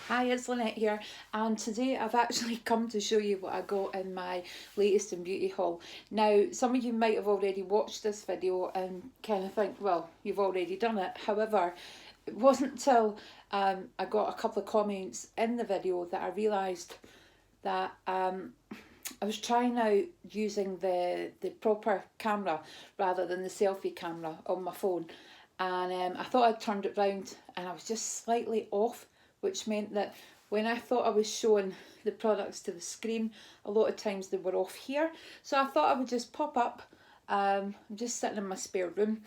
Hi, it's Lynette here, and today I've actually come to show you what I got in my latest in beauty haul. Now, some of you might have already watched this video and kind of think, well, you've already done it. However, it wasn't until I got a couple of comments in the video that I realised that I was trying out using the proper camera rather than the selfie camera on my phone, and I thought I'd turned it round and I was just slightly off, which meant that when I thought I was showing the products to the screen, a lot of times they were off here. So I thought I would just pop up. I'm just sitting in my spare room,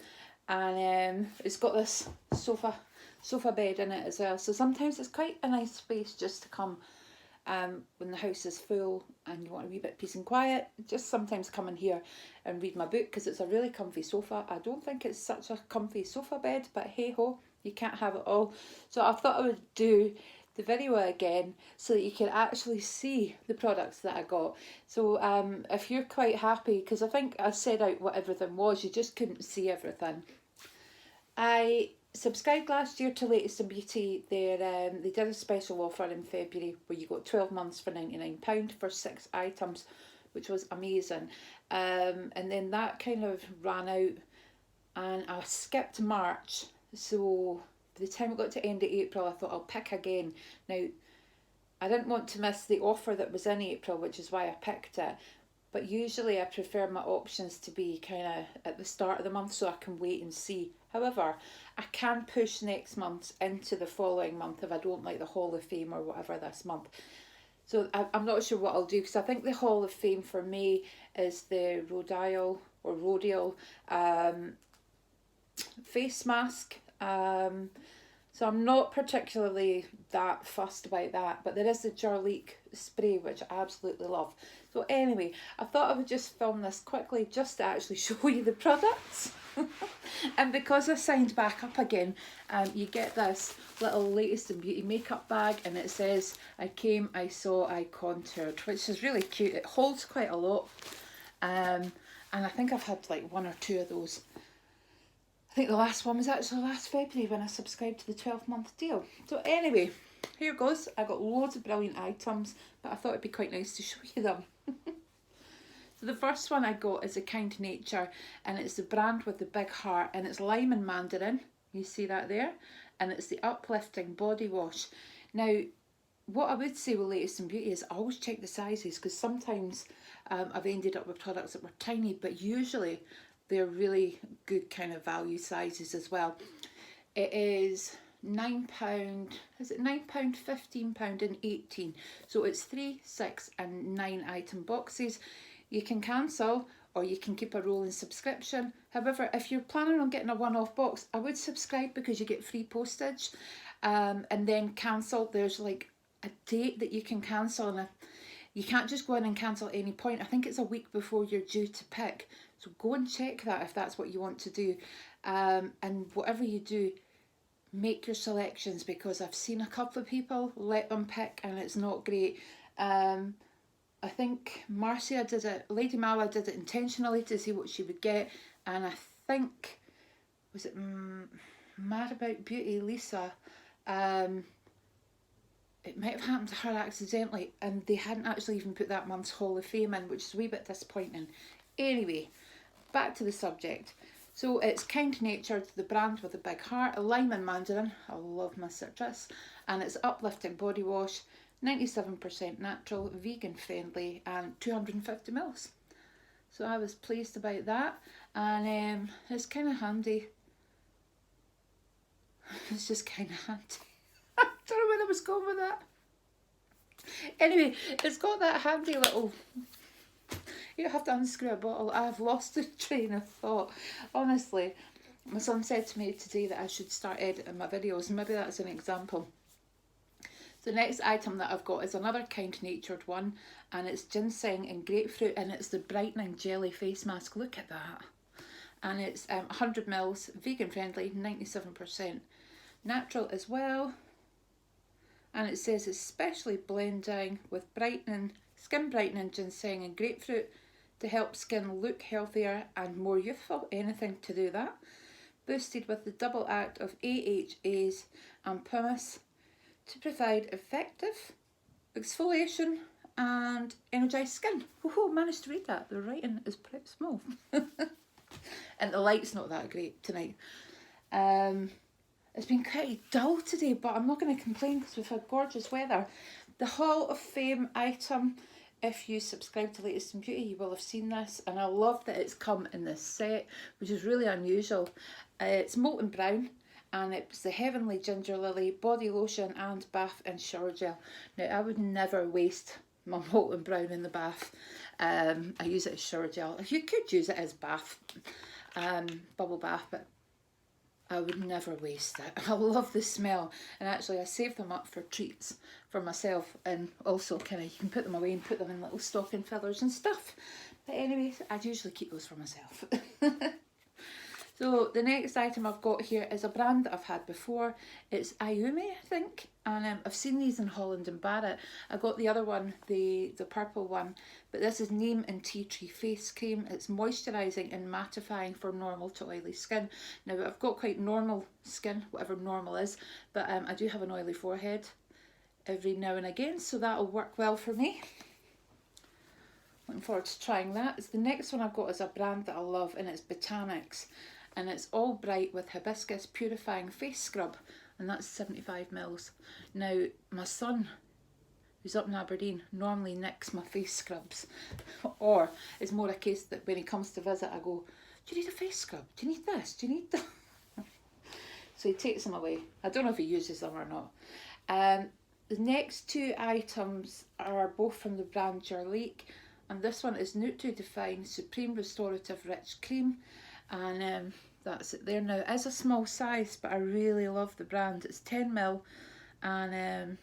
and it's got this sofa bed in it as well. So sometimes it's quite a nice space just to come when the house is full and you want a wee bit of peace and quiet. Just sometimes come in here and read my book because it's a really comfy sofa. I don't think it's such a comfy sofa bed, but hey ho, you can't have it all. So I thought I would do the video again so that you can actually see the products that I got. So if you're quite happy, because I think I said out what everything was, you just couldn't see everything. I subscribed last year to Latest in Beauty. They did a special offer in February where you got 12 months for £99 for 6 items, which was amazing. And then that kind of ran out, and I skipped March. So by the time it got to end of April, I thought I'll pick again. Now, I didn't want to miss the offer that was in April, which is why I picked it. But usually I prefer my options to be kind of at the start of the month so I can wait and see. However, I can push next month into the following month if I don't like the Hall of Fame or whatever this month. So I'm not sure what I'll do, because I think the Hall of Fame for me is the Rodial face mask. So I'm not particularly that fussed about that, but there is the Jarlique spray, which I absolutely love. So anyway, I thought I would just film this quickly just to actually show you the products. And because I signed back up again, you get this little Latest in Beauty makeup bag, and it says, I came, I saw, I contoured, which is really cute. It holds quite a lot. And I think I've had like one or two of those. I think the last one was actually last February when I subscribed to the 12-month deal. So anyway, here goes. I got loads of brilliant items, but I thought it'd be quite nice to show you them. So the first one I got is a Kind Nature, and it's the brand with the big heart, and it's lime and mandarin. You see that there? And it's the uplifting body wash. Now, what I would say with Latest in Beauty is I always check the sizes, because sometimes I've ended up with products that were tiny, but usually they're really good kind of value sizes as well. It is £9, is it £9, £15 and 18. So it's 3, 6 and 9 item boxes. You can cancel or you can keep a rolling subscription. However, if you're planning on getting a one-off box, I would subscribe because you get free postage, and then cancel. There's like a date that you can cancel, and you can't just go in and cancel at any point. I think it's a week before you're due to pick. So go and check that if that's what you want to do. And whatever you do, make your selections, because I've seen a couple of people let them pick and it's not great. I think Marcia did it, Lady Mala did it intentionally to see what she would get, and I think, was it Mad About Beauty, Lisa, it might have happened to her accidentally, and they hadn't actually even put that month's Hall of Fame in, which is a wee bit disappointing. Anyway, back to the subject. So it's Kind Nature, the brand with a big heart, a lime and mandarin, I love my citrus, and it's uplifting body wash, 97% natural, vegan friendly, and 250 mils. So I was pleased about that, and it's kind of handy. It's just kind of handy. I don't know where I was going with that. Anyway, it's got that handy little, you have to unscrew a bottle. I've lost the train of thought. Honestly, my son said to me today that I should start editing my videos, and maybe that's an example. The next item that I've got is another Kind Natured one, and it's ginseng and grapefruit, and it's the brightening jelly face mask. Look at that. And it's 100 mils, vegan friendly, 97% natural as well. And it says it's specially blending with brightening, skin brightening ginseng and grapefruit to help skin look healthier and more youthful. Anything to do that. Boosted with the double act of AHAs and pumice to provide effective exfoliation and energized skin. Oh, managed to read that. The writing is pretty small. And the light's not that great tonight. It's been pretty dull today, but I'm not going to complain because we've had gorgeous weather. The Hall of Fame item, if you subscribe to Latest in Beauty, you will have seen this, and I love that it's come in this set, which is really unusual. It's Molten Brown, and it's the Heavenly Ginger Lily body lotion and bath and shower gel. Now, I would never waste my Molten Brown in the bath. I use it as shower gel. You could use it as bath, bubble bath, but I would never waste it. I love the smell, and actually I save them up for treats for myself, and also kind of you can put them away and put them in little stocking fillers and stuff. But anyways, I usually keep those for myself. So the next item I've got here is a brand that I've had before. It's Ayumi, I think, and I've seen these in Holland and Barrett. I got the other one, the purple one, but this is Neem and Tea Tree Face Cream. It's moisturising and mattifying for normal to oily skin. Now, I've got quite normal skin, whatever normal is, but I do have an oily forehead every now and again, so that'll work well for me. Looking forward to trying that. The next one I've got is a brand that I love, and it's Botanics. And it's all bright with hibiscus purifying face scrub, and that's 75 mils. Now, my son, who's up in Aberdeen, normally nicks my face scrubs, or it's more a case that when he comes to visit, I go, do you need a face scrub? Do you need this? Do you need that? So he takes them away. I don't know if he uses them or not. The next two items are both from the brand Jurlique, and this one is Nutu Define Supreme Restorative Rich Cream. And that's it there. Now, it is a small size, but I really love the brand. It's 10 ml, and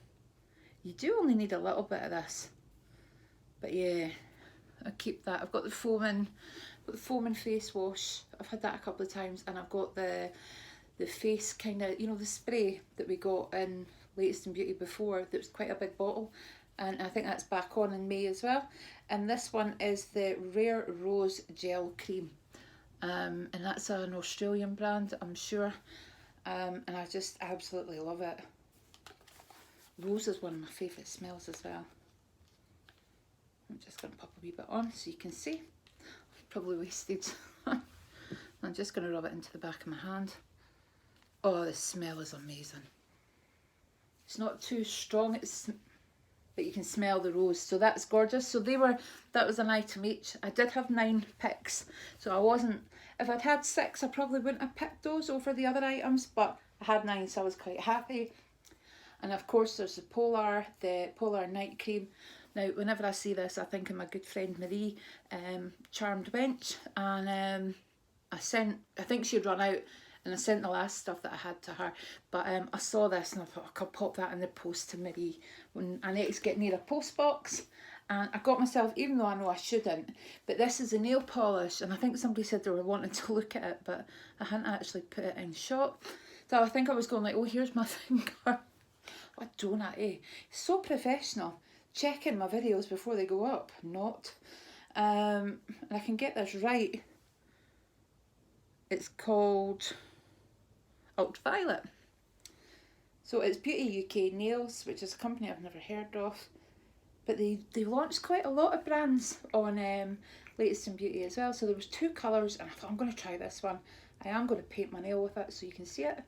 you do only need a little bit of this, but yeah, I keep that. I've got the foaming face wash. I've had that a couple of times, and I've got the face kind of, you know, the spray that we got in Latest in Beauty before. That was quite a big bottle, and I think that's back on in May as well. And this one is the Rare Rose Gel Cream. And that's an Australian brand, I'm sure, and I just absolutely love it. Rose is one of my favourite smells as well. I'm just going to pop a wee bit on so you can see. Probably wasted. I'm just going to rub it into the back of my hand. Oh, the smell is amazing. It's not too strong, but you can smell the rose, so that's gorgeous. So that was an item each. I did have 9 picks, so I wasn't, if I'd had 6 I probably wouldn't have picked those over the other items, but I had 9, so I was quite happy. And of course there's the Polar Night Cream. Now, whenever I see this, I think of my good friend Marie, Charmed Wench, and I think she'd run out, and I sent the last stuff that I had to her, but I saw this and I thought I could pop that in the post to Marie when I next get near a post box. And I got myself, even though I know I shouldn't, but this is a nail polish, and I think somebody said they were wanting to look at it, but I hadn't actually put it in shop. So I think I was going like, oh, here's my finger. What donut, eh? So professional. Checking my videos before they go up. Not. And I can get this right. It's called Ultraviolet. So it's Beauty UK Nails, which is a company I've never heard of. But they launched quite a lot of brands on Latest in Beauty as well. So there was 2 colours, and I thought I'm going to try this one. I am going to paint my nail with it so you can see it.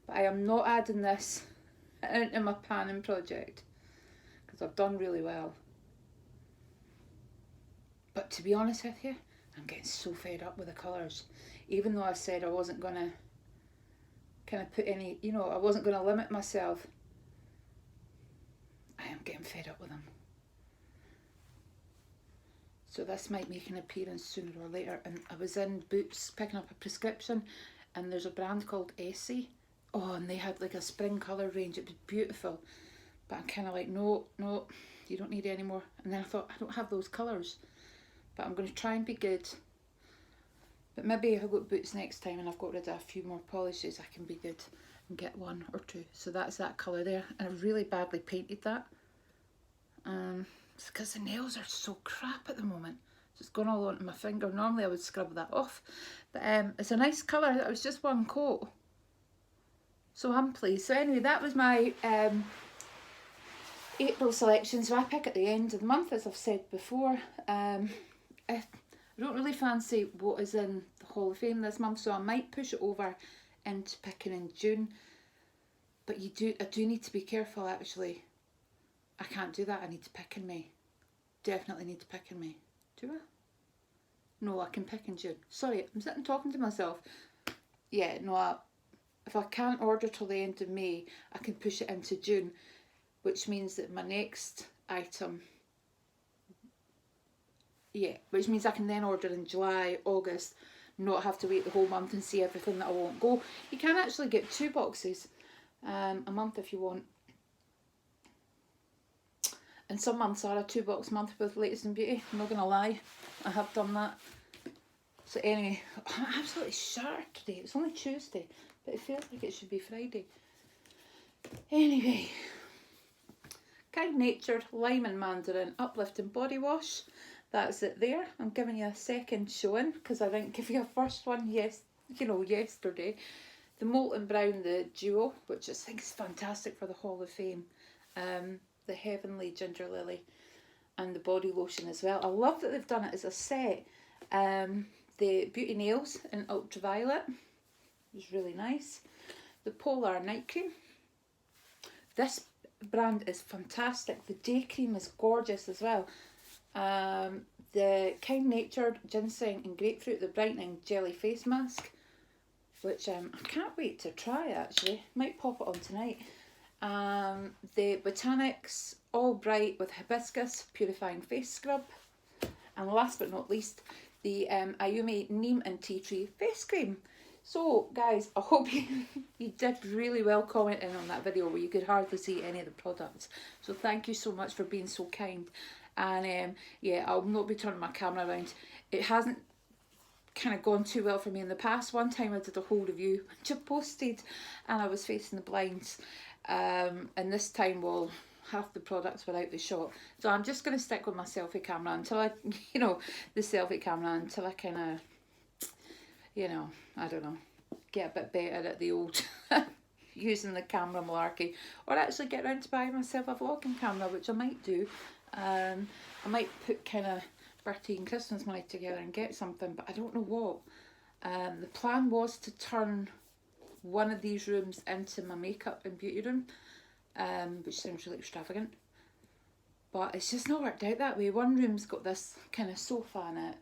But I am not adding this into my panning project because I've done really well. But to be honest with you, I'm getting so fed up with the colours. Even though I said I wasn't going to kind of put any, you know, I wasn't going to limit myself, I am getting fed up with them. So this might make an appearance sooner or later. And I was in Boots picking up a prescription, and there's a brand called Essie. Oh, and they had like a spring colour range. It was beautiful. But I'm kind of like, no, you don't need any more. And then I thought, I don't have those colours. But I'm going to try and be good. But maybe if I go to Boots next time and I've got rid of a few more polishes, I can be good and get 1 or 2. So that's that colour there. And I really badly painted that. It's because the nails are so crap at the moment. It's gone all onto my finger. Normally I would scrub that off. But it's a nice colour. It was just 1 coat. So I'm pleased. So anyway, that was my April selection, so I pick at the end of the month, as I've said before. I don't really fancy what is in the Hall of Fame this month, so I might push it over into picking in June. But I do need to be careful, actually. I can't do that. I need to pick in May. Definitely need to pick in May. Do I? No, I can pick in June. Sorry, I'm sitting talking to myself. Yeah, no, if I can't order till the end of May, I can push it into June, which means that my next item, which means I can then order in July, August, not have to wait the whole month and see everything that I won't go. You can actually get 2 boxes a month if you want. And some months are a 2-box month with Latest in Beauty. I'm not going to lie, I have done that. So anyway, I'm absolutely shattered today. It's only Tuesday, but it feels like it should be Friday. Anyway, Kind Natured Lime and Mandarin Uplifting Body Wash. That's it there. I'm giving you a second showing because I didn't give you a first one yesterday. The Molten Brown, the Duo, which I think is fantastic for the Hall of Fame. The Heavenly Ginger Lily, and the body lotion as well. I love that they've done it as a set. The Beauty Nails in Ultraviolet is really nice. The Polar Night Cream. This brand is fantastic. The day cream is gorgeous as well. The Kind Natured Ginseng and Grapefruit, the Brightening Jelly Face Mask, which I can't wait to try actually. Might pop it on tonight. The Botanics All Bright with Hibiscus Purifying Face Scrub. And last but not least, the Ayumi Neem and Tea Tree Face Cream. So guys, I hope you did really well commenting on that video where you could hardly see any of the products. So thank you so much for being so kind. And yeah, I'll not be turning my camera around. It hasn't kind of gone too well for me in the past. One time I did a whole review which I posted and I was facing the blinds. And this time, well, half the products were out the shot. So I'm just going to stick with my selfie camera until I, the selfie camera until I kind of, I don't know, get a bit better at the old using the camera malarkey, or actually get around to buying myself a vlogging camera, which I might do. I might put kind of birthday and Christmas money together and get something, but I don't know what. The plan was to turn one of these rooms into my makeup and beauty room, which sounds really extravagant, but it's just not worked out that way. One room's got this kind of sofa in it,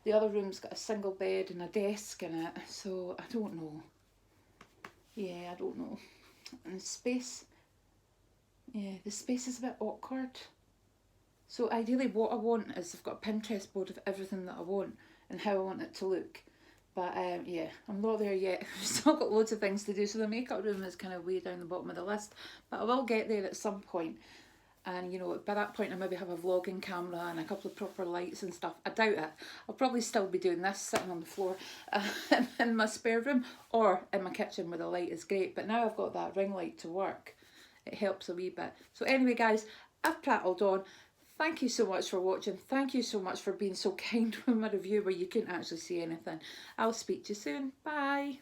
the other room's got a single bed and a desk in it, so I don't know. I don't know. And space, the space is a bit awkward. So ideally what I want is I've got a Pinterest board of everything that I want and how I want it to look. But I'm not there yet. I've still got loads of things to do, so the makeup room is kind of way down the bottom of the list. But I will get there at some point. And by that point I maybe have a vlogging camera and a couple of proper lights and stuff. I doubt it. I'll probably still be doing this sitting on the floor in my spare room or in my kitchen where the light is great. But now I've got that ring light to work. It helps a wee bit. So anyway guys, I've prattled on. Thank you so much for watching. Thank you so much for being so kind with my review where you couldn't actually see anything. I'll speak to you soon. Bye.